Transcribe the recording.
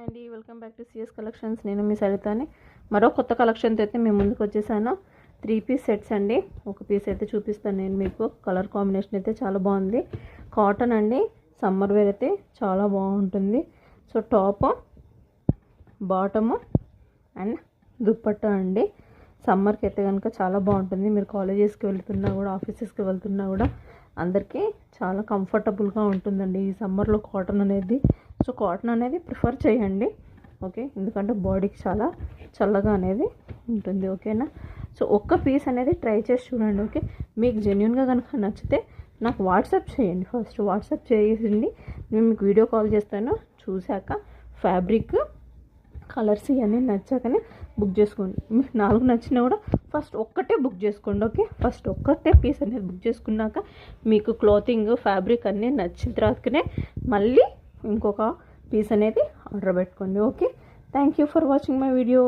Hi అండి, welcome back to CS collections. నేను మీ సరితాని మరో కొత్త కలెక్షన్తో అయితే మేము ముందుకు వచ్చేసాను. 3 పీస్ సెట్స్ అండి. ఒక పీస్ అయితే చూపిస్తాను నేను మీకు. కలర్ కాంబినేషన్ అయితే చాలా బాగుంది. కాటన్ అండి, సమ్మర్ వేర్ అయితే చాలా బాగుంటుంది. So top, bottom and dupatta అండి. సమ్మర్కి అయితే కనుక చాలా బాగుంటుంది. మీరు కాలేజెస్కి వెళ్తున్నా కూడా, ఆఫీసెస్కి వెళ్తున్నా కూడా అందరికీ చాలా కంఫర్టబుల్గా ఉంటుందండి ఈ సమ్మర్లో కాటన్ అనేది. సో కాటన్ అనేది ప్రిఫర్ చేయండి, ఓకే, ఎందుకంటే బాడీకి చాలా చల్లగా అనేది ఉంటుంది, ఓకేనా. సో ఒక్క పీస్ అనేది ట్రై చేసి చూడండి, ఓకే. మీకు జెన్యున్గా కనుక నచ్చితే నాకు వాట్సాప్ చేయండి. ఫస్ట్ వాట్సాప్ చేసింది నేను మీకు వీడియో కాల్ చేస్తాను. చూశాక ఫ్యాబ్రిక్, కలర్స్ ఇవన్నీ నచ్చాకనే బుక్ చేసుకోండి. మీకు 4 నచ్చినా కూడా ఫస్ట్ ఒక్కటే బుక్ చేసుకోండి, ఓకే. ఫస్ట్ ఒక్కటే పీస్ అనేది బుక్ చేసుకున్నాక మీకు క్లాతింగ్, ఫ్యాబ్రిక్ అన్నీ నచ్చిన తర్వాతనే మళ్ళీ ఇంకొక పీస్ అనేది ఆర్డర్ పెట్టుకోండి, okay. Thank you for watching my video.